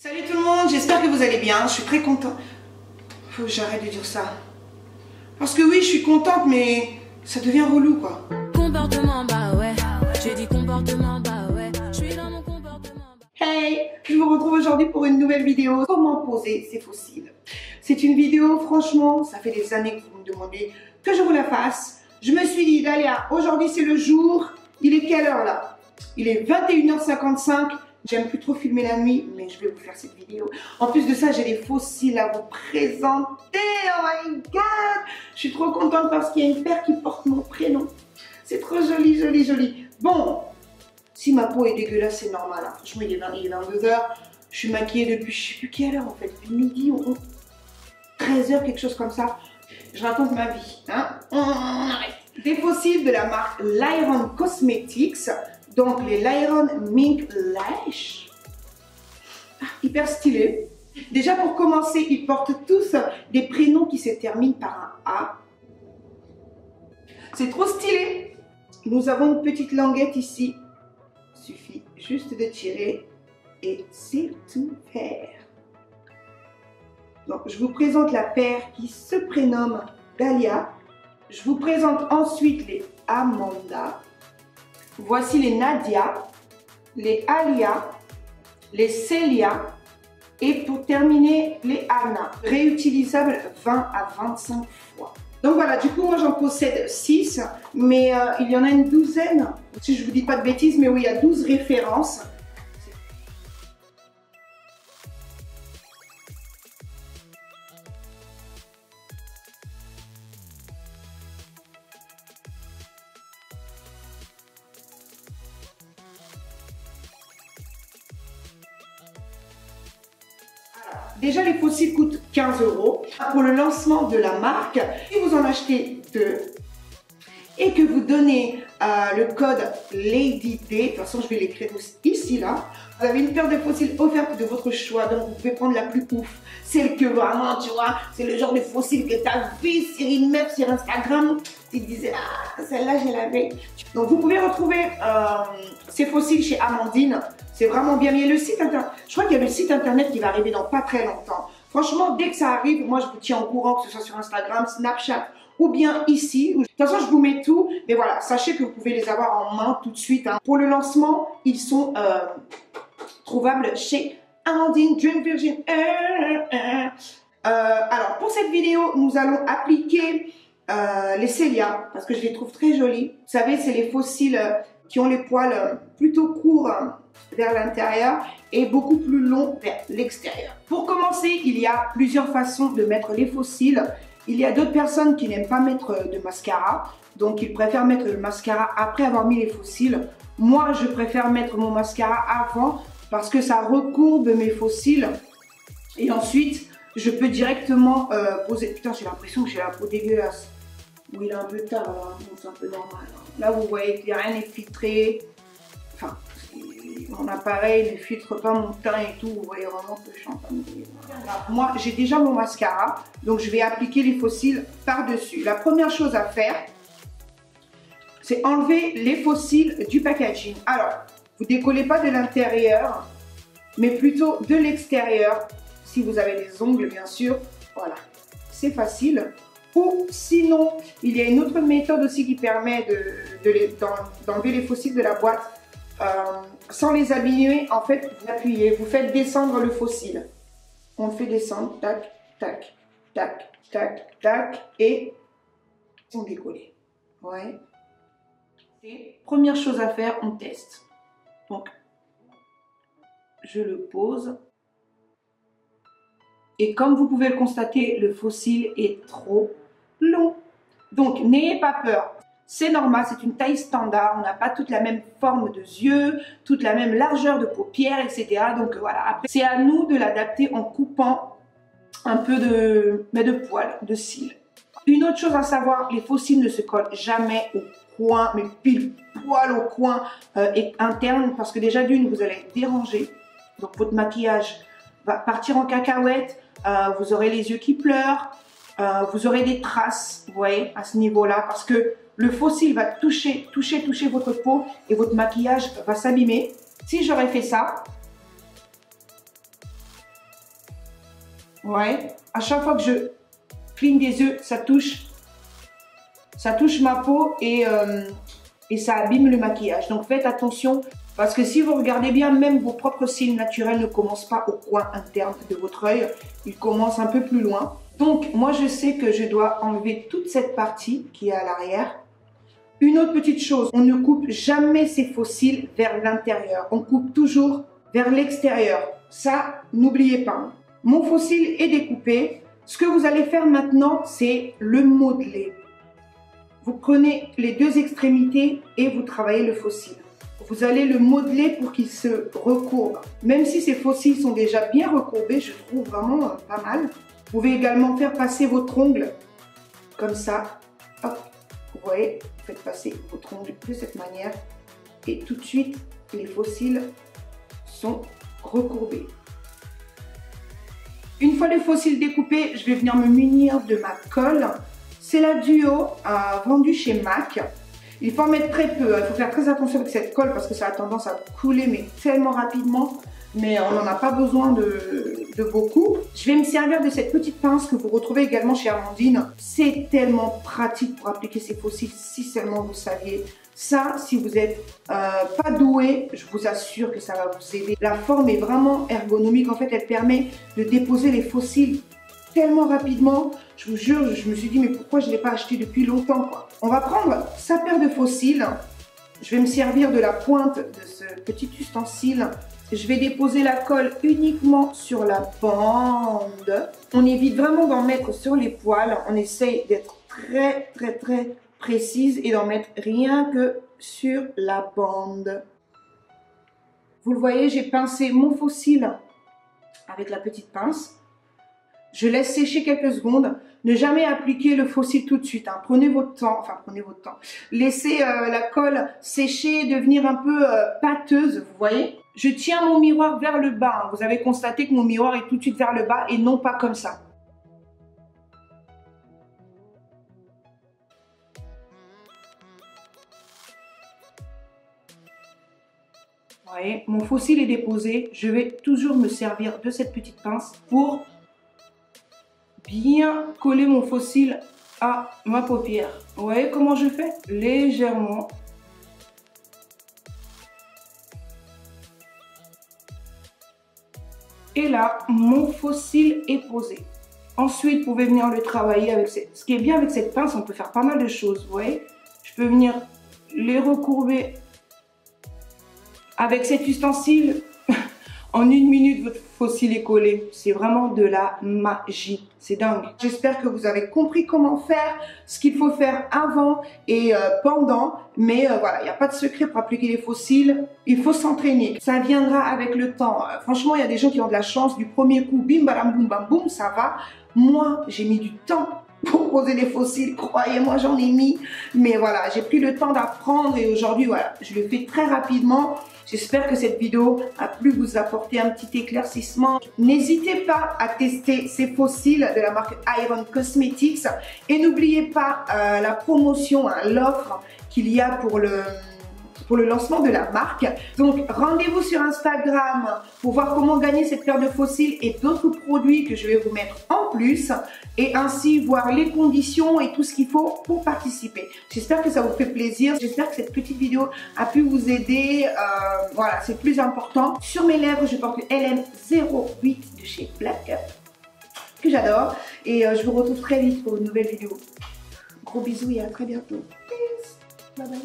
Salut tout le monde, j'espère que vous allez bien, je suis très contente. Faut que j'arrête de dire ça. Parce que oui, je suis contente, mais ça devient relou quoi. Comportement, bah ouais, j'ai dit comportement, bah ouais, je suis dans mon comportement. Hey, je vous retrouve aujourd'hui pour une nouvelle vidéo. Comment poser ses fossiles. C'est une vidéo, franchement, ça fait des années que vous me demandez que je vous la fasse. Je me suis dit, Dalia, aujourd'hui c'est le jour. Il est quelle heure là? Il est 21h55. J'aime plus trop filmer la nuit, mais je vais vous faire cette vidéo. En plus de ça, j'ai des fossiles à vous présenter. Oh my god! Je suis trop contente parce qu'il y a une paire qui porte mon prénom. C'est trop joli, joli, joli. Bon, si ma peau est dégueulasse, c'est normal. Hein. Franchement, il est 22h. Je suis maquillée depuis, je sais plus quelle heure en fait. Depuis midi ou 13h, quelque chose comme ça. Je raconte ma vie. Hein. On arrête. Des fossiles de la marque Liron Cosmetics. Donc les Liron Mink Lash. Hyper stylé. Déjà pour commencer, ils portent tous des prénoms qui se terminent par un A. C'est trop stylé. Nous avons une petite languette ici. Il suffit juste de tirer et c'est tout faire. Donc je vous présente la paire qui se prénomme Dalia. Je vous présente ensuite les Amanda. Voici les Nadia, les Alia, les Célia et pour terminer les Anna. Réutilisables 20 à 25 fois. Donc voilà, du coup moi j'en possède 6, mais il y en a une douzaine. Si je vous dis pas de bêtises, mais oui, il y a 12 références. Déjà, les fossiles coûtent 15 €. Pour le lancement de la marque, si vous en achetez 2 et que vous donnez le code LADY, de toute façon, je vais l'écrire ici, là, vous avez une paire de fossiles offerte de votre choix. Donc, vous pouvez prendre la plus ouf. Celle que vraiment, tu vois, c'est le genre de fossiles que tu as vu sur une meuf sur Instagram. Tu te disais, ah, celle-là, je l'avais. Donc, vous pouvez retrouver ces fossiles chez Amandine. C'est vraiment bien. Il y a le site internet. Je crois qu'il y a le site internet qui va arriver dans pas très longtemps. Franchement, dès que ça arrive, moi, je vous tiens au courant, que ce soit sur Instagram, Snapchat ou bien ici. De toute façon, je vous mets tout. Mais voilà, sachez que vous pouvez les avoir en main tout de suite. Hein. Pour le lancement, ils sont trouvables chez Amandine Dream Virgin. Alors, pour cette vidéo, nous allons appliquer les Célia parce que je les trouve très jolies. Vous savez, c'est les fossiles qui ont les poils plutôt courts vers l'intérieur et beaucoup plus longs vers l'extérieur. Pour commencer, il y a plusieurs façons de mettre les fossiles. Il y a d'autres personnes qui n'aiment pas mettre de mascara, donc ils préfèrent mettre le mascara après avoir mis les fossiles. Moi, je préfère mettre mon mascara avant parce que ça recourbe mes fossiles et ensuite, je peux directement poser... Putain, j'ai l'impression que j'ai la peau dégueulasse. Oui, il est un peu tard, hein. Bon, c'est un peu normal. Hein. Là, vous voyez que rien n'est filtré. Enfin, mon appareil ne filtre pas mon teint et tout. Vous voyez vraiment que je suis en train de dire. Moi, j'ai déjà mon mascara, donc je vais appliquer les fossiles par-dessus. La première chose à faire, c'est enlever les fossiles du packaging. Alors, vous décollez pas de l'intérieur, mais plutôt de l'extérieur. Si vous avez des ongles, bien sûr. Voilà, c'est facile. Ou sinon, il y a une autre méthode aussi qui permet d'enlever les fossiles de la boîte sans les abîmer. En fait, vous appuyez, vous faites descendre le fossile. On le fait descendre, tac, tac, tac, tac, tac, et on décolle. Ouais. Et première chose à faire, on teste. Donc, je le pose. Et comme vous pouvez le constater, le fossile est trop long. Donc, n'ayez pas peur. C'est normal, c'est une taille standard. On n'a pas toute la même forme de yeux, toute la même largeur de paupières, etc. Donc, voilà. Après, c'est à nous de l'adapter en coupant un peu de poils, de cils. Une autre chose à savoir, les fossiles ne se collent jamais au coin, mais pile poil au coin interne. Parce que déjà, d'une, vous allez être dérangé. Donc, votre maquillage va partir en cacahuète. Vous aurez les yeux qui pleurent, vous aurez des traces, vous voyez, à ce niveau-là, parce que le fossile va toucher votre peau et votre maquillage va s'abîmer. Si j'aurais fait ça, Ouais. À chaque fois que je cligne des œufs, ça touche ma peau et ça abîme le maquillage. Donc faites attention parce que si vous regardez bien, même vos propres cils naturels ne commencent pas au coin interne de votre œil. Ils commencent un peu plus loin. Donc moi je sais que je dois enlever toute cette partie qui est à l'arrière. Une autre petite chose, on ne coupe jamais ses faux cils vers l'intérieur. On coupe toujours vers l'extérieur. Ça, n'oubliez pas. Mon faux cil est découpé. Ce que vous allez faire maintenant, c'est le modeler. Vous prenez les deux extrémités et vous travaillez le faux cil. Vous allez le modeler pour qu'il se recourbe. Même si ces faux cils sont déjà bien recourbés, je trouve vraiment pas mal. Vous pouvez également faire passer votre ongle comme ça. Hop, vous voyez, vous faites passer votre ongle de cette manière. Et tout de suite, les faux cils sont recourbés. Une fois les faux cils découpés, je vais venir me munir de ma colle. C'est la Duo vendue chez MAC. Il faut en mettre très peu. Il faut faire très attention avec cette colle parce que ça a tendance à couler mais tellement rapidement. Mais on n'en a pas besoin de beaucoup. Je vais me servir de cette petite pince que vous retrouvez également chez Amandine. C'est tellement pratique pour appliquer ces faux cils si seulement vous saviez. Ça, si vous n'êtes pas doué, je vous assure que ça va vous aider. La forme est vraiment ergonomique. En fait, elle permet de déposer les faux cils tellement rapidement. Je vous jure, je me suis dit, mais pourquoi je ne l'ai pas acheté depuis longtemps, quoi. On va prendre sa paire de faux cils. Je vais me servir de la pointe de ce petit ustensile. Je vais déposer la colle uniquement sur la bande. On évite vraiment d'en mettre sur les poils. On essaye d'être très précise et d'en mettre rien que sur la bande. Vous le voyez, j'ai pincé mon faux cil avec la petite pince. Je laisse sécher quelques secondes. Ne jamais appliquer le faux cil tout de suite. Hein. Prenez votre temps. Laissez la colle sécher, devenir un peu pâteuse, vous voyez. Je tiens mon miroir vers le bas. Hein. Vous avez constaté que mon miroir est tout de suite vers le bas et non pas comme ça. Vous voyez, mon faux cil est déposé. Je vais toujours me servir de cette petite pince pour bien coller mon faux cil à ma paupière. Vous voyez comment je fais? Légèrement. Et là, mon faux cil est posé. Ensuite, vous pouvez venir le travailler avec ce qui est bien avec cette pince, on peut faire pas mal de choses, vous voyez. Je peux venir les recourber avec cet ustensile. En 1 minute, votre faux cil est collé. C'est vraiment de la magie. C'est dingue. J'espère que vous avez compris comment faire, ce qu'il faut faire avant et pendant. Mais voilà, il n'y a pas de secret pour appliquer les faux cils. Il faut s'entraîner. Ça viendra avec le temps. Franchement, il y a des gens qui ont de la chance. Du premier coup, bim, balam, boum, bam, boum, ça va. Moi, j'ai mis du temps pour poser les faux cils. Croyez-moi, j'en ai mis. Mais voilà, j'ai pris le temps d'apprendre et aujourd'hui, voilà, je le fais très rapidement. J'espère que cette vidéo a pu vous apporter un petit éclaircissement. N'hésitez pas à tester ces faux cils de la marque Iron Cosmetics. Et n'oubliez pas la promotion, hein, l'offre qu'il y a pour le lancement de la marque. Donc rendez-vous sur Instagram pour voir comment gagner cette paire de faux cils et d'autres produits que je vais vous mettre en plus et ainsi voir les conditions et tout ce qu'il faut pour participer. J'espère que ça vous fait plaisir. J'espère que cette petite vidéo a pu vous aider. Voilà, c'est plus important. Sur mes lèvres, je porte le LM08 de chez Black Up que j'adore et je vous retrouve très vite pour une nouvelle vidéo. Gros bisous et à très bientôt. Peace. Bye bye.